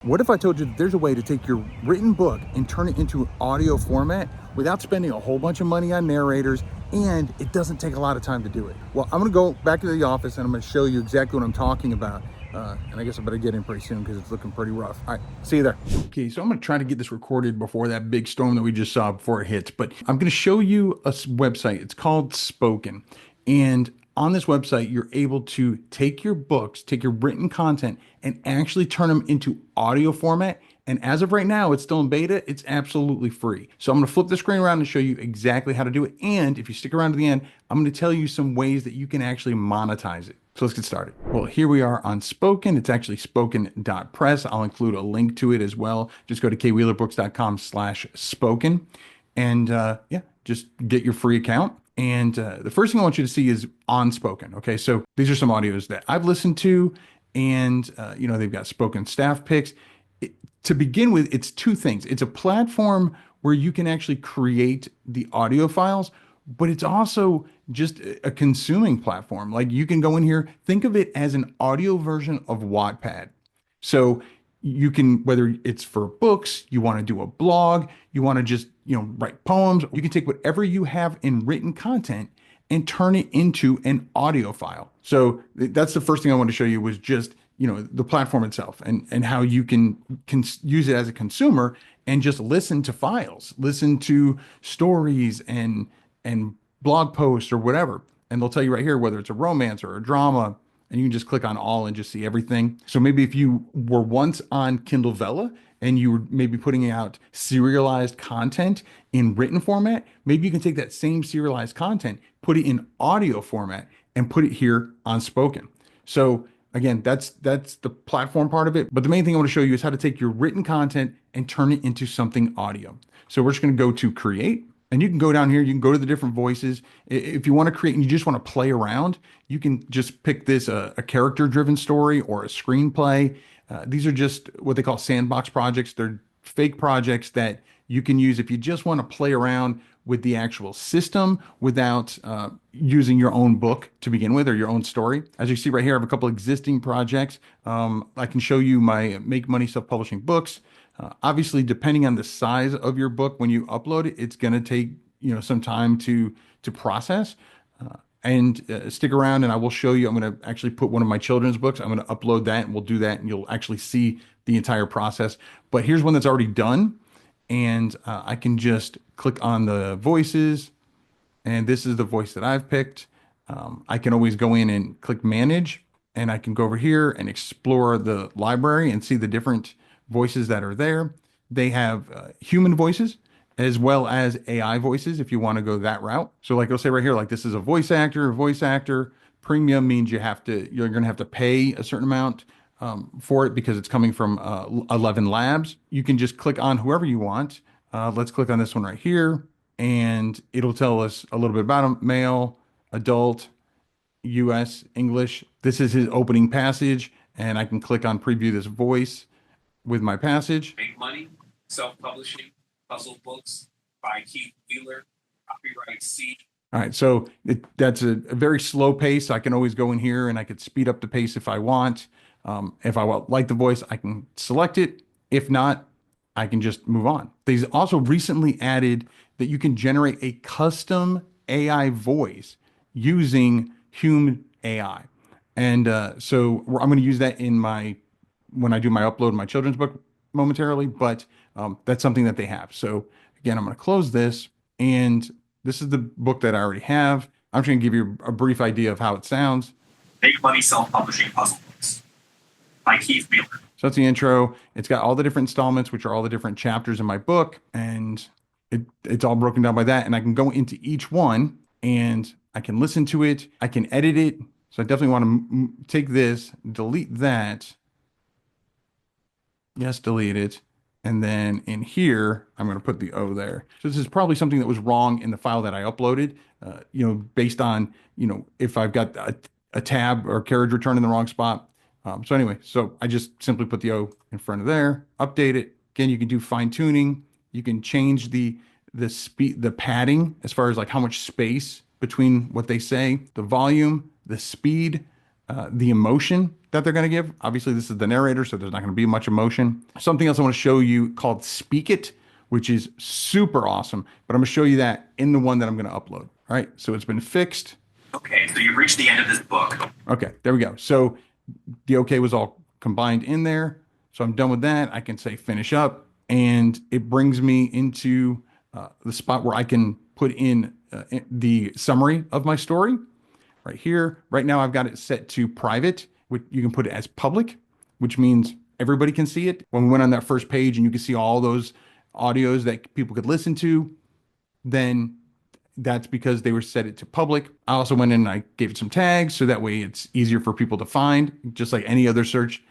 What if I told you that there's a way to take your written book and turn it into audio format without spending a whole bunch of money on narrators, and it doesn't take a lot of time to do it? Well, I'm gonna go back to the office and I'm gonna show you exactly what I'm talking about. And I guess I better get in pretty soon because it's looking pretty rough. All right, see you there. Okay, so I'm gonna try to get this recorded before that big storm that we just saw before it hits, but I'm gonna show you a website. It's called Spoken. And on this website, you're able to take your books, take your written content, and actually turn them into audio format. And as of right now, it's still in beta. It's absolutely free. So I'm going to flip the screen around and show you exactly how to do it. And if you stick around to the end, I'm going to tell you some ways that you can actually monetize it. So let's get started. Well, here we are on Spoken. It's actually spoken.press. I'll include a link to it as well. Just go to kwheelerbooks.com/spoken. And yeah, just get your free account. And the first thing I want you to see is on Spoken. Okay, so these are some audios that I've listened to, and they've got Spoken staff picks. To begin with, it's two things. It's a platform where you can actually create the audio files, but it's also just a consuming platform. Like you can go in here, think of it as an audio version of Wattpad. So you can, whether it's for books, you want to do a blog, you want to just, write poems, you can take whatever you have in written content and turn it into an audio file. So that's the first thing I want to show you was just, the platform itself and how you can use it as a consumer and just listen to files, listen to stories and blog posts or whatever. And they'll tell you right here whether it's a romance or a drama, and you can just click on all and just see everything. So maybe if you were once on Kindle Vella and you were maybe putting out serialized content in written format, maybe you can take that same serialized content, put it in audio format, and put it here on Spoken. So again, that's the platform part of it. But the main thing I want to show you is how to take your written content and turn it into something audio. So we're just going to go to create. And you can go down here, you can go to the different voices. If you want to create and you just want to play around, you can just pick this a character-driven story or a screenplay. These are just what they call sandbox projects. They're fake projects that you can use if you just want to play around with the actual system without using your own book to begin with or your own story. As you see right here, I have a couple existing projects. I can show you my Make Money Self-Publishing books. Obviously, depending on the size of your book, when you upload it, it's going to take some time to process. Stick around, and I will show you. I'm going to actually put one of my children's books. I'm going to upload that, and we'll do that, and you'll actually see the entire process. But here's one that's already done, and I can just click on the voices, and this is the voice that I've picked. I can always go in and click Manage, and I can go over here and explore the library and see the different voices that are there. They have human voices as well as AI voices if you want to go that route. So like I'll say right here, like this is a voice actor. Premium means you're going to have to pay a certain amount for it because it's coming from 11 Labs. You can just click on whoever you want. Let's click on this one right here, and it'll tell us a little bit about him: male, adult, US, English. This is his opening passage, and I can click on preview this voice with my passage. Make Money, Self-Publishing, Puzzle Books by Keith Wheeler, copyright C. All right, so that's a very slow pace. I can always go in here and I could speed up the pace if I want. If I like the voice, I can select it. If not, I can just move on. They've also recently added that you can generate a custom AI voice using human AI. And so I'm going to use that when I do my upload of my children's book momentarily, but that's something that they have. So again, I'm going to close this, and this is the book that I already have. I'm just going to give you a brief idea of how it sounds. Make Money Self-Publishing Puzzle Books by Keith Wheeler. So that's the intro. It's got all the different installments, which are all the different chapters in my book, and it's all broken down by that. And I can go into each one, and I can listen to it. I can edit it. So I definitely want to take this, delete that. Yes, delete it. And then in here, I'm going to put the O there. So this is probably something that was wrong in the file that I uploaded, based on, if I've got a tab or carriage return in the wrong spot. So anyway, so I just simply put the O in front of there, update it. Again, you can do fine tuning. You can change the speed, the padding, as far as like how much space between what they say, the volume, the speed. the emotion that they're going to give. Obviously, this is the narrator, so there's not going to be much emotion. Something else I want to show you called Speak It, which is super awesome, but I'm going to show you that in the one that I'm going to upload. All right, so it's been fixed. Okay, so you've reached the end of this book. Okay, there we go. So the okay was all combined in there. So I'm done with that. I can say finish up, and it brings me into the spot where I can put in the summary of my story right here. Right now, I've got it set to private, which you can put it as public, which means everybody can see it. When we went on that first page and you can see all those audios that people could listen to, then that's because they were set it to public. I also went in and I gave it some tags so that way it's easier for people to find, just like any other search.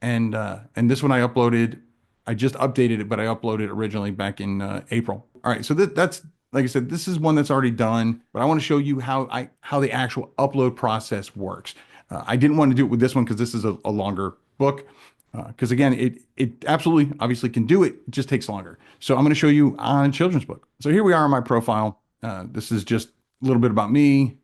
And this one I uploaded, I just updated it, but I uploaded it originally back in April. All right, so that's like I said, this is one that's already done, but I want to show you how the actual upload process works. I didn't want to do it with this one because this is a longer book. Because again, it absolutely obviously can do it. It just takes longer. So I'm going to show you on a children's book. So here we are on my profile. This is just a little bit about me.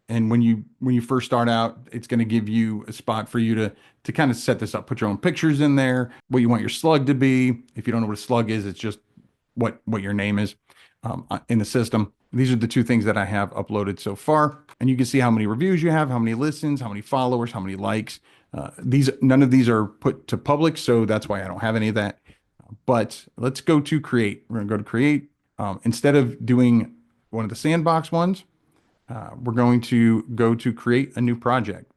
And when you first start out, it's going to give you a spot for you to kind of set this up. Put your own pictures in there, what you want your slug to be. If you don't know what a slug is, it's just what your name is in the system. These are the two things that I have uploaded so far. And you can see how many reviews you have, how many listens, how many followers, how many likes. None of these are put to public, so that's why I don't have any of that. But let's go to create. We're gonna go to create. Instead of doing one of the sandbox ones, we're going to go to create a new project.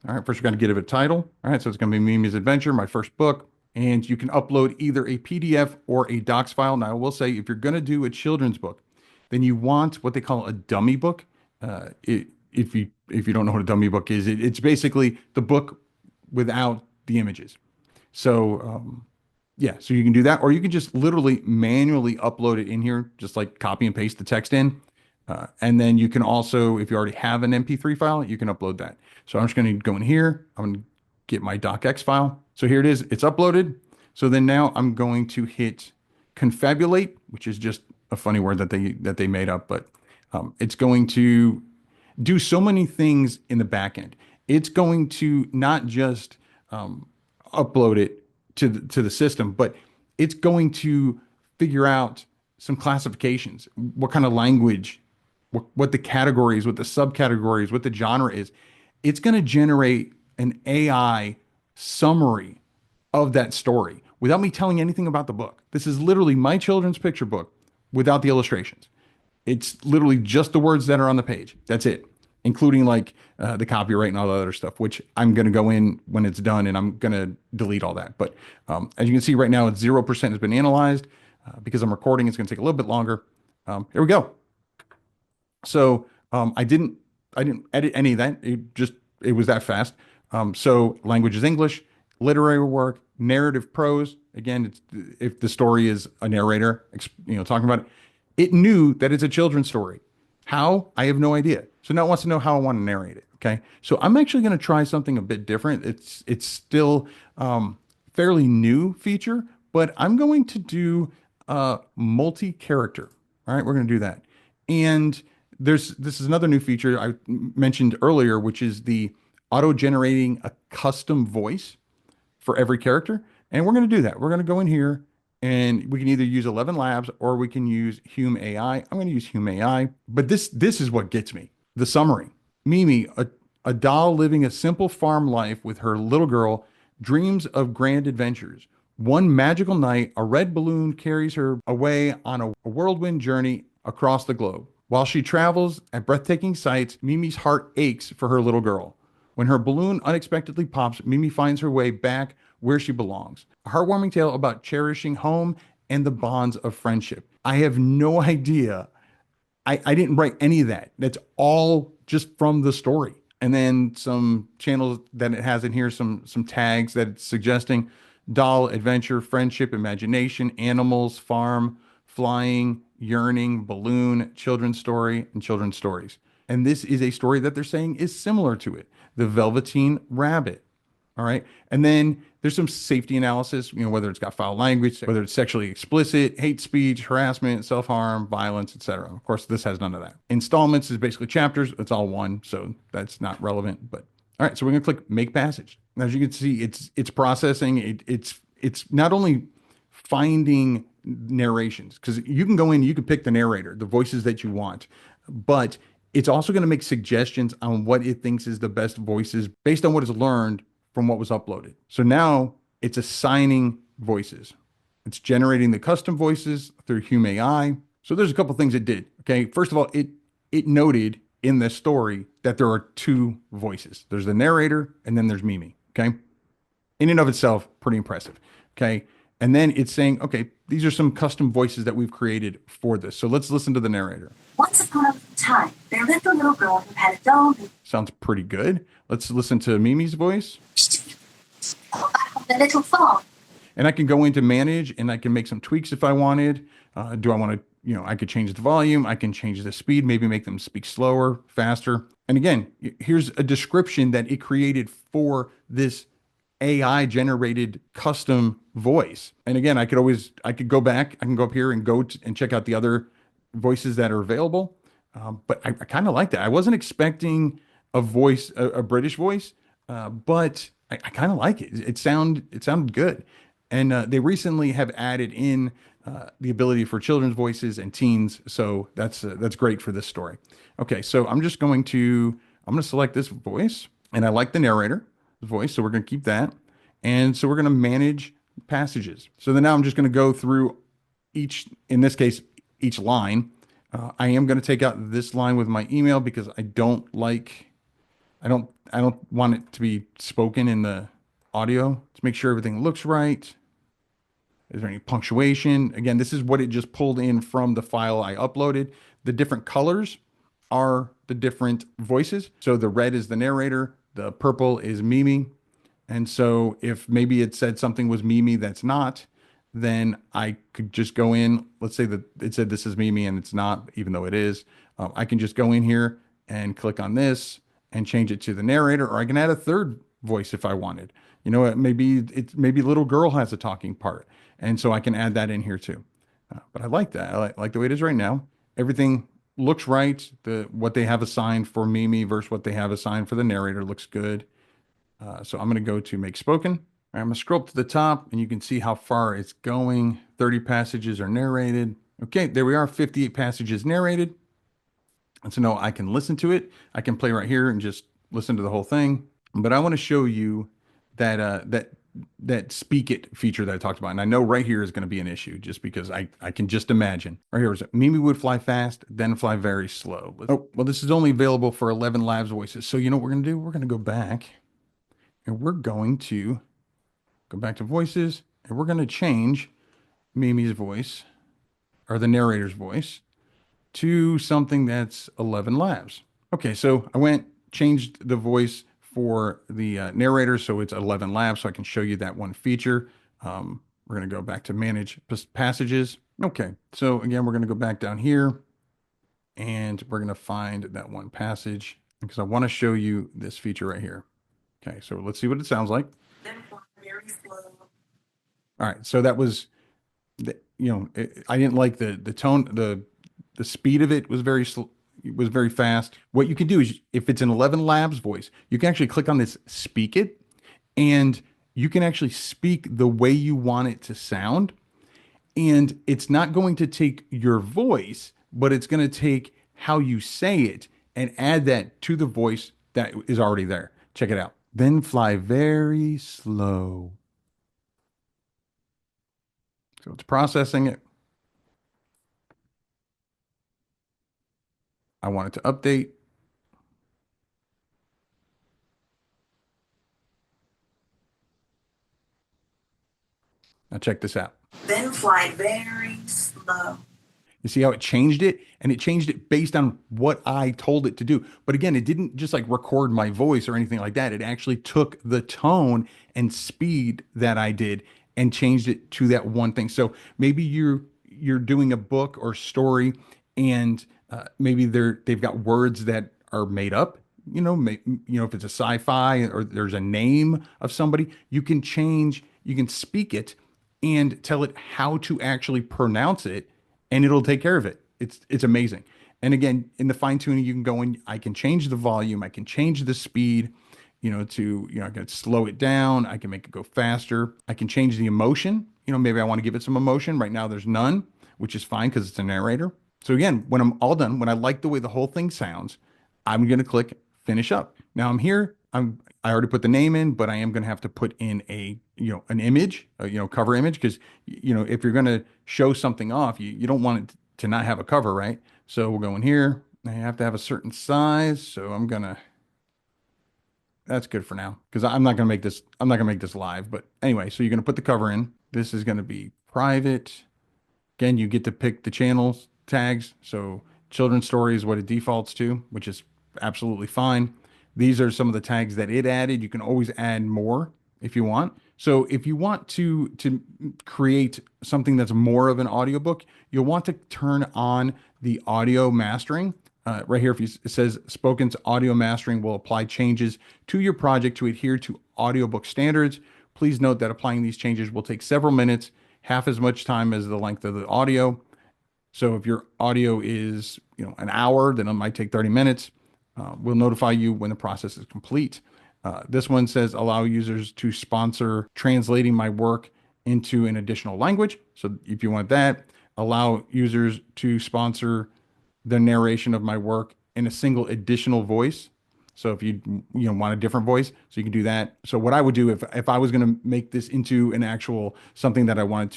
All right, first we're going to give it a title. All right, so it's going to be Mimi's Adventure, my first book. And you can upload either a PDF or a docs file. Now, I will say if you're going to do a children's book, then you want what they call a dummy book. If you don't know what a dummy book is, it's basically the book without the images. So yeah, so you can do that, or you can just literally manually upload it in here, just like copy and paste the text in. And then you can also, if you already have an MP3 file, you can upload that. So I'm just going to go in here. I'm going to get my docx file. So here it is. It's uploaded. So then now I'm going to hit confabulate, which is just a funny word that they made up, but it's going to do so many things in the back end. It's going to not just upload it to the system, but it's going to figure out some classifications, what kind of language, what the categories, what the subcategories, what the genre is. It's going to generate an AI summary of that story without me telling anything about the book. This is literally my children's picture book without the illustrations. It's literally just the words that are on the page. That's it, including like the copyright and all the other stuff, which I'm going to go in when it's done and I'm going to delete all that. But as you can see right now, it's 0% has been analyzed. Because I'm recording, it's going to take a little bit longer. Here we go. So I didn't edit any of that. It was that fast. So language is English, literary work, narrative prose. Again, if the story is a narrator, talking about it, it knew that it's a children's story. How? I have no idea. So now it wants to know how I want to narrate it. Okay. So I'm actually going to try something a bit different. It's still fairly new feature, but I'm going to do multi-character. All right, we're going to do that. And this is another new feature I mentioned earlier, which is the auto-generating a custom voice for every character. And we're going to do that. We're going to go in here and we can either use 11 Labs or we can use Hume AI. I'm going to use Hume AI, but this is what gets me. The summary. Mimi, a doll living a simple farm life with her little girl, dreams of grand adventures. One magical night, a red balloon carries her away on a whirlwind journey across the globe. While she travels at breathtaking sights, Mimi's heart aches for her little girl. When her balloon unexpectedly pops, Mimi finds her way back where she belongs. A heartwarming tale about cherishing home and the bonds of friendship. I have no idea. I didn't write any of that. That's all just from the story. And then some channels that it has in here, some tags that it's suggesting: doll, adventure, friendship, imagination, animals, farm, flying, yearning, balloon, children's story, and children's stories. And this is a story that they're saying is similar to it, The Velveteen Rabbit. All right. And then there's some safety analysis, whether it's got foul language, whether it's sexually explicit, hate speech, harassment, self-harm, violence, etc. Of course, this has none of that. Installments is basically chapters. It's all one, so that's not relevant. But All right, so we're gonna click make passage. Now, as you can see, it's processing. It's not only finding narrations because you can go in, you can pick the narrator, the voices that you want, but it's also going to make suggestions on what it thinks is the best voices based on what it's learned from what was uploaded. So now it's assigning voices. It's generating the custom voices through Hume AI. So there's a couple things it did. Okay, first of all, it noted in the story that there are two voices. There's the narrator and then there's Mimi. Okay. In and of itself, pretty impressive. Okay. And then it's saying, okay, these are some custom voices that we've created for this. So let's listen to the narrator. Once upon a time, there lived a little girl who had a doll who Sounds pretty good. Let's listen to Mimi's voice. wished to be back on the little farm. And I can go into manage and I can make some tweaks if I wanted. Do I want to, I could change the volume. I can change the speed, maybe make them speak slower, faster. And again, here's a description that it created for this AI generated custom voice. And again, I could go back, I can go up here and and check out the other voices that are available. But I kind of like that. I wasn't expecting a voice, a British voice, but I kind of like it. It sounded good. And they recently have added in the ability for children's voices and teens. So that's great for this story. Okay, so I'm going to select this voice, and I like the narrator voice, so we're going to keep that. And so we're going to manage passages. So then now I'm just going to go through in this case, each line. I am going to take out this line with my email because I don't want it to be spoken in the audio. To make sure everything looks right. Is there any punctuation? Again, this is what it just pulled in from the file I uploaded. The different colors are the different voices. So the red is the narrator, the purple is Mimi. And so if maybe it said something was Mimi that's not, then I could just go in. Let's say that it said this is Mimi and it's not, even though it is. I can just go in here and click on this and change it to the narrator, or I can add a third voice if I wanted. Maybe little girl has a talking part, and so I can add that in here too. But I like that. I like the way it is right now. Everything looks right. What they have assigned for Mimi versus what they have assigned for the narrator looks good. So I'm going to go to make spoken. I'm going to scroll up to the top and you can see how far it's going. 30 passages are narrated. Okay, there we are. 58 passages narrated. And so now I can listen to it. I can play right here and just listen to the whole thing. But I want to show you that speak it feature that I talked about. And I know right here is going to be an issue just because I can just imagine. Right here is Mimi would fly fast, then fly very slow. Oh, well, this is only available for 11 Labs voices. So you know what we're going to do? We're going to go back and we're going to go back to voices and we're going to change Mimi's voice or the narrator's voice to something that's 11 Labs. Okay, so I changed the voice for the narrator, so it's 11 Labs, so I can show you that one feature. We're going to go back to manage passages. Okay, so again, we're going to go back down here, and we're going to find that one passage, because I want to show you this feature right here. Okay, so let's see what it sounds like. Very slow. All right, so that was, I didn't like the tone, the speed of it was very slow. It was very fast. What you can do is if it's an 11 Labs voice, you can actually click on this speak it and you can actually speak the way you want it to sound. And it's not going to take your voice, but it's going to take how you say it and add that to the voice that is already there. Check it out. Then fly very slow. So it's processing it. I want it to update. Now check this out. Then fly very slow. You see how it changed it? And it changed it based on what I told it to do. But again, it didn't just like record my voice or anything like that. It actually took the tone and speed that I did and changed it to that one thing. So maybe you're doing a book or story and maybe they've got words that are made up. If it's a sci-fi or there's a name of somebody, you can speak it and tell it how to actually pronounce it, and it'll take care of it. It's amazing. And again, in the fine tuning, you can go in, I can change the volume, I can change the speed, I can slow it down. I can make it go faster. I can change the emotion. Maybe I want to give it some emotion. Right now, there's none, which is fine because it's a narrator. So again, when I'm all done, when I like the way the whole thing sounds, I'm going to click finish up. Now I'm here. I already put the name in, but I am going to have to put in an image, cover image, because, if you're going to show something off, you don't want it to not have a cover, right? So we'll go in here. I have to have a certain size. So that's good for now because I'm not going to make this live. But anyway, so you're going to put the cover in. This is going to be private. Again, you get to pick the channels tags. So children's story is what it defaults to, which is absolutely fine. These are some of the tags that it added. You can always add more if you want. So if you want to create something that's more of an audiobook, you'll want to turn on the audio mastering. Right here, it says Spoken's audio mastering will apply changes to your project to adhere to audiobook standards. Please note that applying these changes will take several minutes, half as much time as the length of the audio. So if your audio is, an hour, then it might take 30 minutes. We'll notify you when the process is complete. This one says allow users to sponsor translating my work into an additional language. So if you want that, allow users to sponsor the narration of my work in a single additional voice. So if you want a different voice, so you can do that. So what I would do if I was going to make this into an actual something that I wanted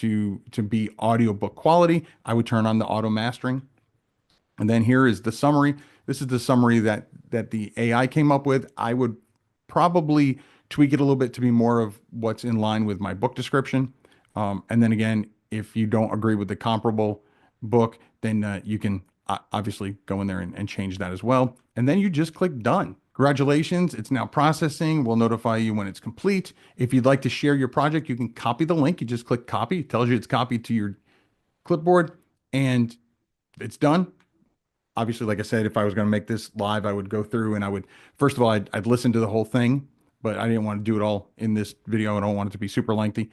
to be audiobook quality, I would turn on the auto mastering. And then here is the summary. This is the summary that the AI came up with. I would probably tweak it a little bit to be more of what's in line with my book description. And then again, if you don't agree with the comparable book, then you can obviously go in there and change that as well. And then you just click done. Congratulations, it's now processing. We'll notify you when it's complete. If you'd like to share your project, you can copy the link. You just click copy. It tells you it's copied to your clipboard and it's done. Obviously, like I said, if I was going to make this live, I would go through and first of all, I'd listen to the whole thing, but I didn't want to do it all in this video. I don't want it to be super lengthy.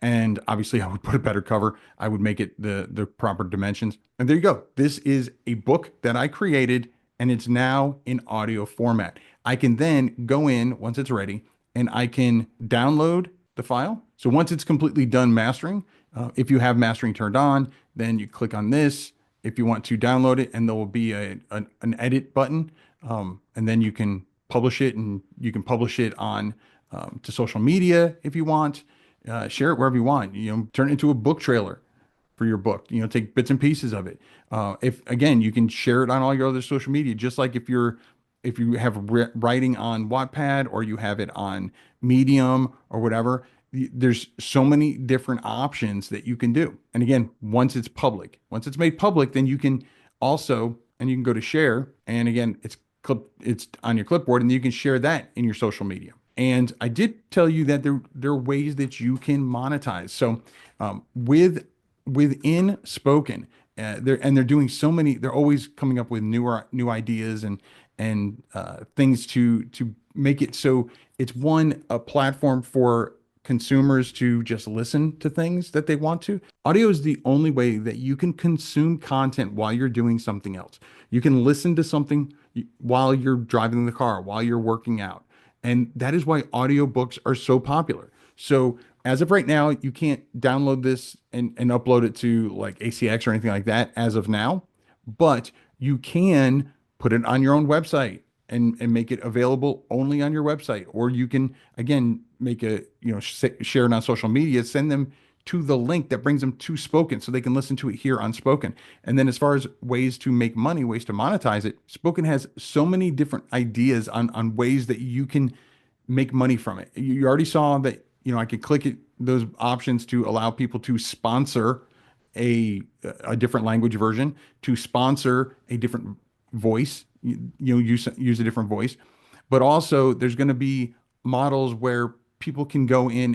And obviously, I would put a better cover. I would make it the proper dimensions. And there you go. This is a book that I created, and it's now in audio format. I can then go in once it's ready, and I can download the file. So once it's completely done mastering, if you have mastering turned on, then you click on this if you want to download it, and there will be an edit button, and then you can publish it, and you can publish it on to social media if you want, share it wherever you want. Turn it into a book trailer for your book. Take bits and pieces of it. If again, you can share it on all your other social media, just like if you have writing on Wattpad or you have it on Medium or whatever. There's so many different options that you can do. And again, once it's made public, then you can go to share. And again, it's on your clipboard and you can share that in your social media. And I did tell you that there are ways that you can monetize. So within Spoken, they're doing so many. They're always coming up with new ideas and things to make it so it's a platform for consumers to just listen to things that they want to. Audio is the only way that you can consume content while you're doing something else. You can listen to something while you're driving the car, while you're working out. And that is why audiobooks are so popular. So as of right now, you can't download this and upload it to like ACX or anything like that as of now, but you can put it on your own website and make it available only on your website. Or you can, again, share it on social media, send them to the link that brings them to Spoken so they can listen to it here on Spoken. And then as far as ways to make money, ways to monetize it, Spoken has so many different ideas on ways that you can make money from it. You already saw that, I could click those options to allow people to sponsor a different language version, to sponsor a different voice, use a different voice. But also there's going to be models where people can go in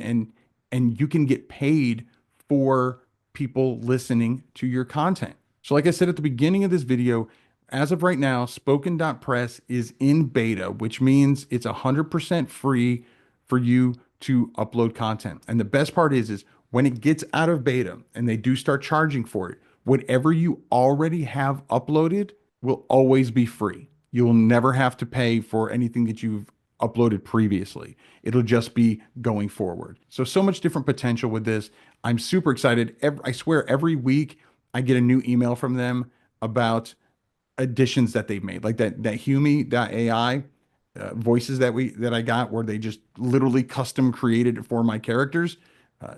and you can get paid for people listening to your content. So like I said at the beginning of this video, as of right now, spoken.press is in beta, which means it's 100% free for you to upload content. And the best part is when it gets out of beta and they do start charging for it, whatever you already have uploaded will always be free. You will never have to pay for anything that you've uploaded previously. It'll just be going forward. So much different potential with this. I'm super excited. I swear every week I get a new email from them about additions that they've made, like that Humi.ai voices that I got, where they just literally custom created it for my characters.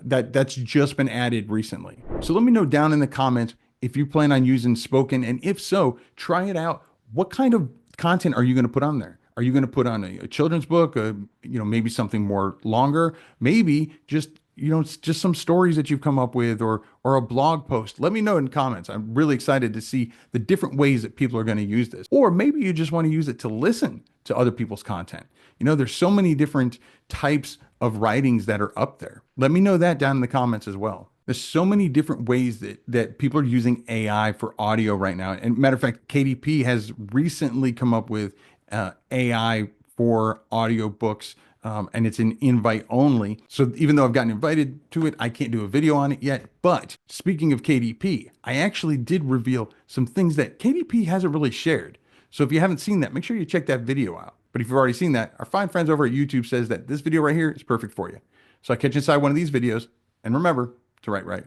That's just been added recently. So let me know down in the comments if you plan on using Spoken, and if so, try it out. What kind of content are you going to put on there? Are you going to put on a children's book, maybe something more longer, maybe just it's just some stories that you've come up with, or a blog post? Let me know in comments. I'm really excited to see the different ways that people are going to use this. Or maybe you just want to use it to listen to other people's content. There's so many different types of writings that are up there. Let me know that down in the comments as well. There's so many different ways that people are using AI for audio right now. And matter of fact, KDP has recently come up with AI for audiobooks, and it's an invite only. So even though I've gotten invited to it, I can't do a video on it yet. But speaking of KDP, I actually did reveal some things that KDP hasn't really shared. So if you haven't seen that, make sure you check that video out. But if you've already seen that, our fine friends over at YouTube says that this video right here is perfect for you. So I catch you inside one of these videos, and remember to write right.